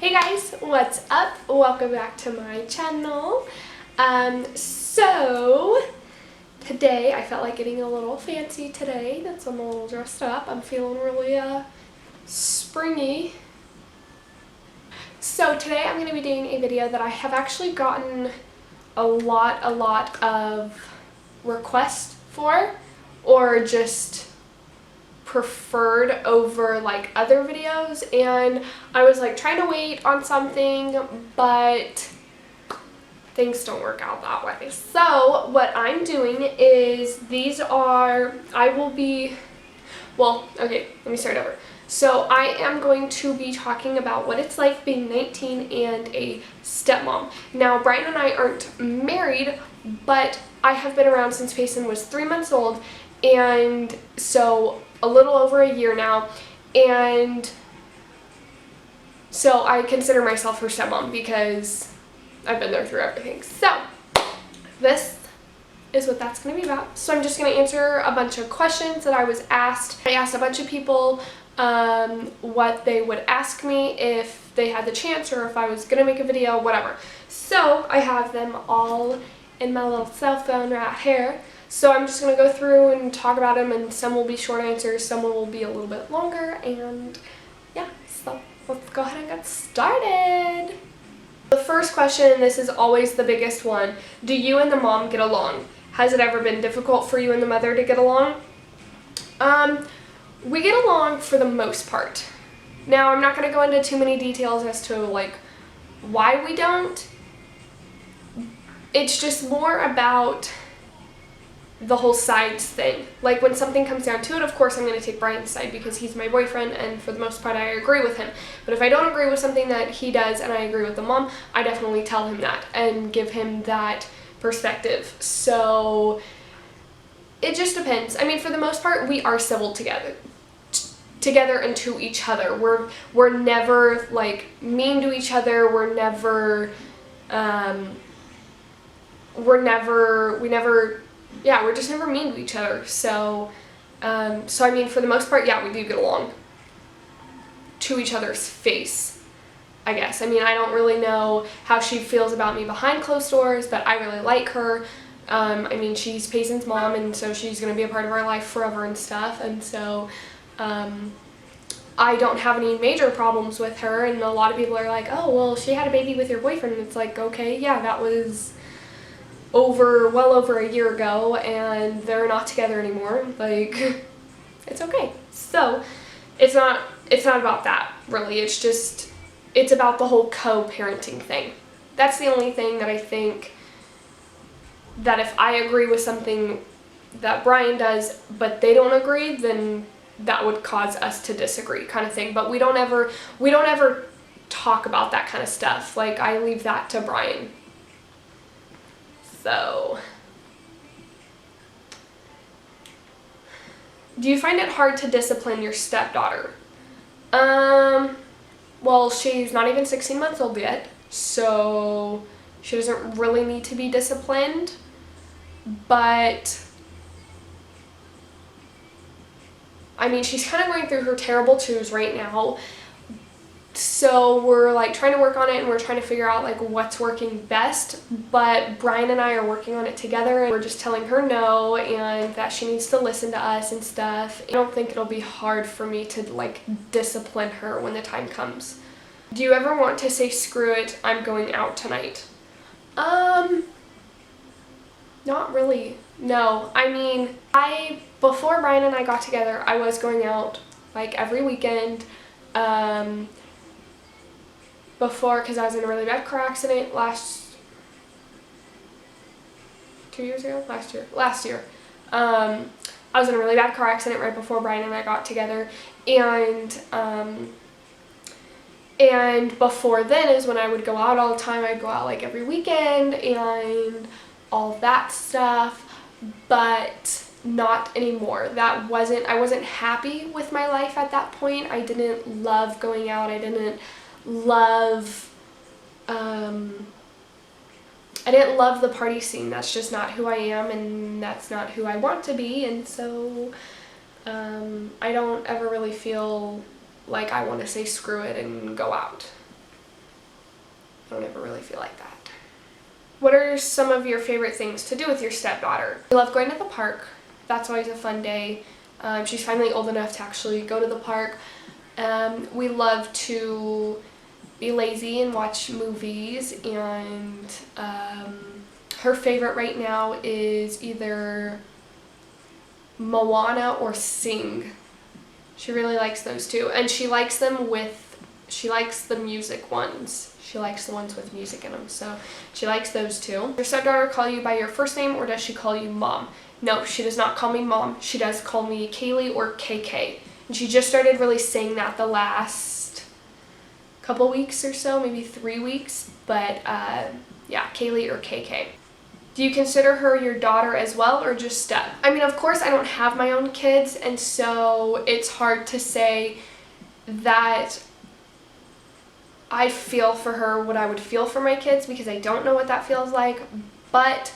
Hey guys, what's up? Welcome back to my channel. So today I felt like getting a little fancy today. That's I'm a little dressed up. I'm feeling really springy. So today I'm going to be doing a video that I have actually gotten a lot of requests for, or just preferred over like other videos, and I was like trying to wait on something, but things don't work out that way. So what I'm doing is okay, let me start over. So I am going to be talking about what it's like being 19 and a stepmom. Now, Brian and I aren't married, but I have been around since Payson was 3 months old, and so a little over a year now, and so I consider myself her stepmom because I've been there through everything. So this is what that's going to be about. So I'm just going to answer a bunch of questions that I was asked. I asked a bunch of people what they would ask me if they had the chance, or if I was going to make a video, whatever. So I have them all in my little cell phone right here. So I'm just going to go through and talk about them, and some will be short answers, some will be a little bit longer, and yeah, so let's go ahead and get started. The first question, this is always the biggest one: do you and the mom get along? Has it ever been difficult for you and the mother to get along? We get along for the most part. Now, I'm not going to go into too many details as to like why we don't. It's just more about the whole sides thing. Like when something comes down to it, of course I'm going to take Brian's side because he's my boyfriend, and for the most part I agree with him. But if I don't agree with something that he does and I agree with the mom, I definitely tell him that and give him that perspective. So it just depends. I mean, for the most part we are civil together and to each other. We're never like mean to each other. We're just never mean to each other. So, I mean, for the most part, yeah, we do get along to each other's face, I guess. I mean, I don't really know how she feels about me behind closed doors, but I really like her. I mean, she's Payson's mom, and so she's going to be a part of our life forever and stuff. And so, I don't have any major problems with her. And a lot of people are like, oh, well, she had a baby with your boyfriend. And it's like, okay, yeah, that was well over a year ago, and they're not together anymore. Like, it's okay. So it's not about that, really. It's about the whole co-parenting thing. That's the only thing that I think that if I agree with something that Brian does but they don't agree, then that would cause us to disagree, kind of thing. But we don't ever talk about that kind of stuff. Like, I leave that to Brian. So, do you find it hard to discipline your stepdaughter? Well, she's not even 16 months old yet, so she doesn't really need to be disciplined, but I mean, she's kind of going through her terrible twos right now. So we're like trying to work on it, and we're trying to figure out like what's working best. But Brian and I are working on it together, and we're just telling her no, and that she needs to listen to us and stuff. I don't think it'll be hard for me to like discipline her when the time comes. Do you ever want to say, screw it, I'm going out tonight? Not really. No. I mean, before Brian and I got together, I was going out like every weekend. Because I was in a really bad car accident last year. I was in a really bad car accident right before Brian and I got together, and before then is when I would go out all the time. I'd go out like every weekend and all that stuff, but not anymore. I wasn't happy with my life at that point. I didn't love going out. I didn't love the party scene. That's just not who I am, and that's not who I want to be. And so I don't ever really feel like I want to say screw it and go out. I don't ever really feel like that. What are some of your favorite things to do with your stepdaughter? We love going to the park. That's always a fun day. She's finally old enough to actually go to the park. We love to be lazy and watch movies, and her favorite right now is either Moana or Sing. She really likes those two, and she likes the music ones. She likes the ones with music in them, so she likes those two. Does your stepdaughter call you by your first name, or does she call you Mom? No, she does not call me Mom. She does call me Kaylee or KK. And she just started really saying that the last couple weeks or so, maybe 3 weeks. But yeah, Kaylee or KK. Do you consider her your daughter as well, or just step? I mean, of course I don't have my own kids, and so it's hard to say that I feel for her what I would feel for my kids, because I don't know what that feels like. But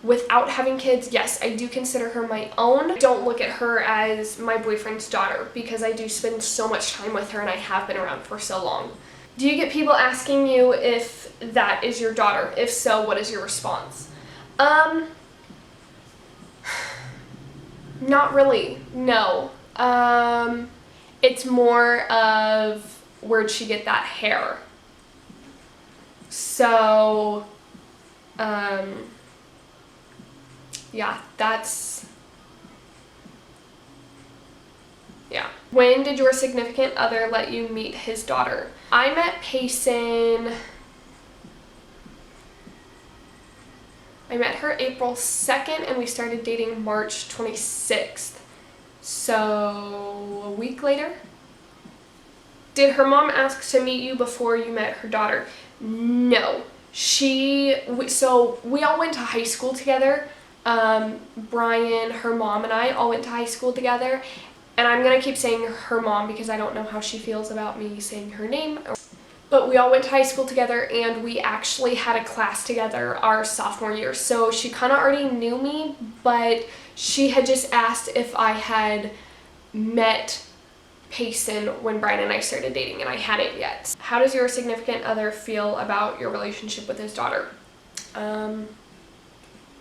without having kids, yes, I do consider her my own. I don't look at her as my boyfriend's daughter, because I do spend so much time with her and I have been around for so long. Do you get people asking you if that is your daughter? If so, what is your response? Not really, no. It's more of, where'd she get that hair? So, yeah, yeah. When did your significant other let you meet his daughter? I met Payson, I met her April 2nd, and we started dating March 26th. So, a week later. Did her mom ask to meet you before you met her daughter? No. So we all went to high school together. Brian, her mom, and I all went to high school together. And I'm going to keep saying her mom because I don't know how she feels about me saying her name. But we all went to high school together, and we actually had a class together our sophomore year. So she kind of already knew me, but she had just asked if I had met Payson when Brian and I started dating, and I hadn't yet. How does your significant other feel about your relationship with his daughter? I'm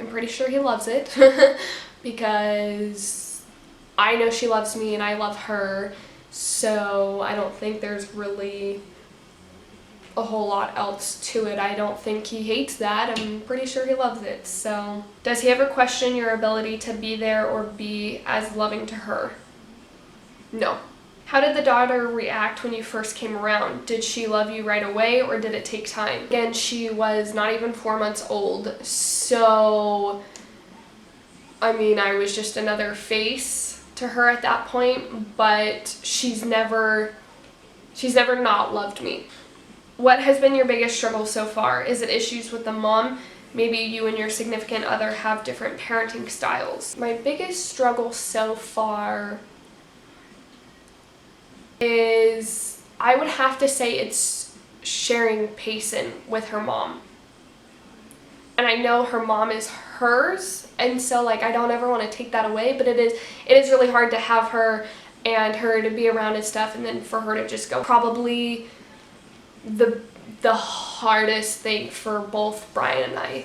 pretty sure he loves it because I know she loves me and I love her, so I don't think there's really a whole lot else to it. I don't think he hates that. I'm pretty sure he loves it. So, does he ever question your ability to be there or be as loving to her? No. How did the daughter react when you first came around? Did she love you right away, or did it take time? Again, she was not even 4 months old, so I mean, I was just another face to her at that point, but she's never not loved me. What has been your biggest struggle so far? Is it issues with the mom? Maybe you and your significant other have different parenting styles. My biggest struggle so far is, I would have to say, it's sharing Payson with her mom. And I know her mom is hers, and so like I don't ever want to take that away, but it is really hard to have her and her to be around and stuff, and then for her to just go. Probably the hardest thing for both Brian and I.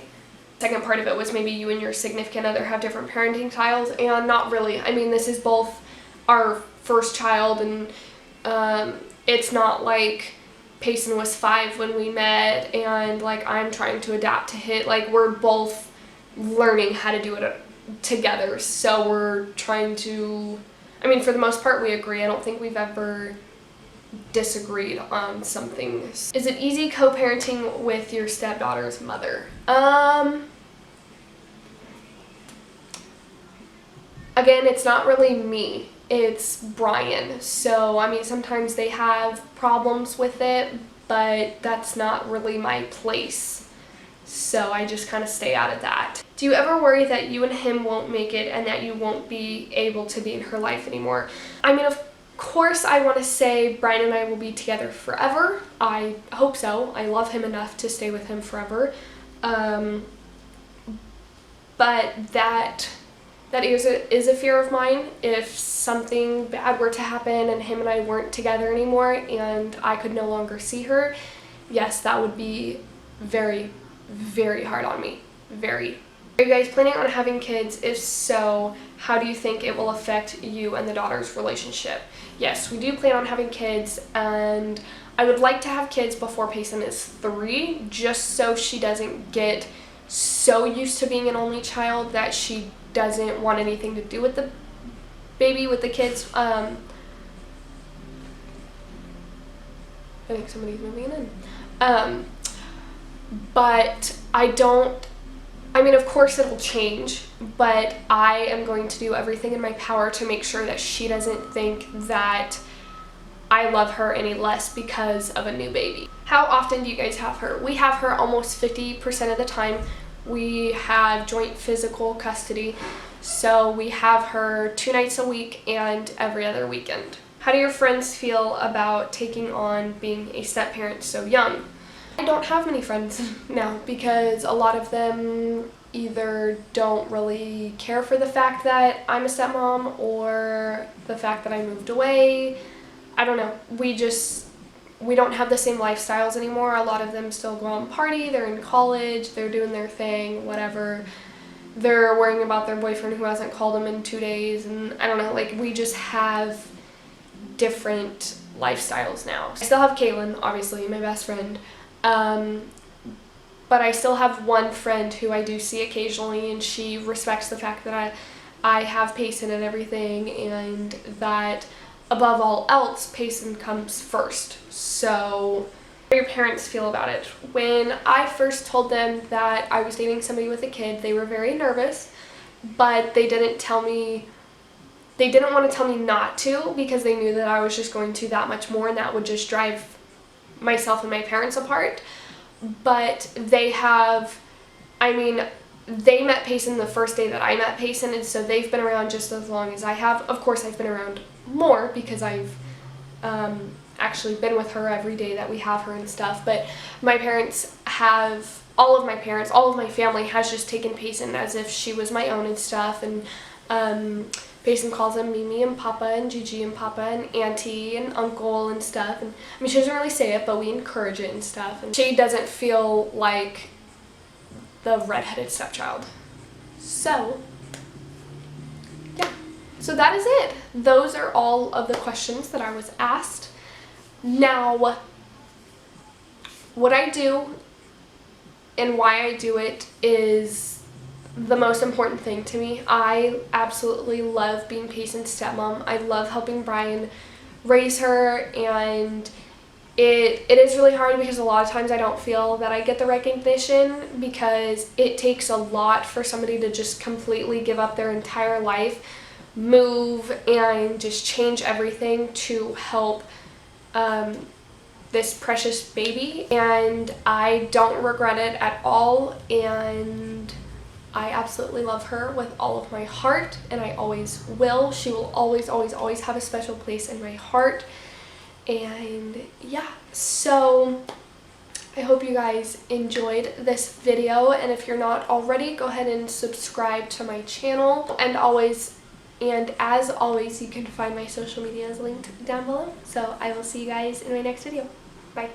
Second part of it was maybe you and your significant other have different parenting styles, and not really. I mean, this is both our first child, and it's not like Payson was 5 when we met and like I'm trying to adapt to hit. Like, we're both learning how to do it together, so we're trying to, I mean, for the most part we agree. I don't think we've ever disagreed on something. Is it easy co-parenting with your stepdaughter's mother? Again, it's not really me, it's Brian. So, I mean, sometimes they have problems with it, but that's not really my place. So I just kind of stay out of that. Do you ever worry that you and him won't make it and that you won't be able to be in her life anymore? I mean, of course I want to say Brian and I will be together forever. I hope so. I love him enough to stay with him forever. But that is a fear of mine. If something bad were to happen and him and I weren't together anymore and I could no longer see her, yes, that would be very, very hard on me. Very. Are you guys planning on having kids? If so, how do you think it will affect you and the daughter's relationship? Yes, we do plan on having kids, and I would like to have kids before Payson is 3, just so she doesn't get so used to being an only child that she doesn't want anything to do with the baby, with the kids. I think somebody's moving in. But I mean, of course it'll change, but I am going to do everything in my power to make sure that she doesn't think that I love her any less because of a new baby. How often do you guys have her? We have her almost 50% of the time. We have joint physical custody, so we have her 2 nights a week and every other weekend. How do your friends feel about taking on being a step-parent so young? I don't have many friends now because a lot of them either don't really care for the fact that I'm a stepmom or the fact that I moved away. I don't know. We don't have the same lifestyles anymore. A lot of them still go out and party. They're in college. They're doing their thing, whatever. They're worrying about their boyfriend who hasn't called them in 2 days. And I don't know, like, we just have different lifestyles now. I still have Caitlin, obviously, my best friend. But I still have one friend who I do see occasionally, and she respects the fact that I have Payson and everything, and that above all else, Payson comes first. So how do your parents feel about it? When I first told them that I was dating somebody with a kid, they were very nervous, but they didn't want to tell me not to, because they knew that I was just going to that much more, and that would just drive myself and my parents apart. But they met Payson the first day that I met Payson, and so they've been around just as long as I have. Of course, I've been around more because I've actually been with her every day that we have her and stuff. But my parents have, all of my family has just taken Payson as if she was my own and stuff. And Payson calls them Mimi and Papa and Gigi and Papa and Auntie and Uncle and stuff. And I mean, she doesn't really say it, but we encourage it and stuff. And she doesn't feel like the redheaded stepchild. So, yeah. So that is it. Those are all of the questions that I was asked. Now, what I do and why I do it is the most important thing to me. I absolutely love being Payson's stepmom. I love helping Brian raise her, and it is really hard because a lot of times I don't feel that I get the recognition, because it takes a lot for somebody to just completely give up their entire life, move, and just change everything to help this precious baby. And I don't regret it at all, and I absolutely love her with all of my heart, and I always will. She will always, always, always have a special place in my heart. And yeah, so I hope you guys enjoyed this video, and if you're not already, go ahead and subscribe to my channel. And as always, you can find my social medias linked down below. So I will see you guys in my next video. Bye.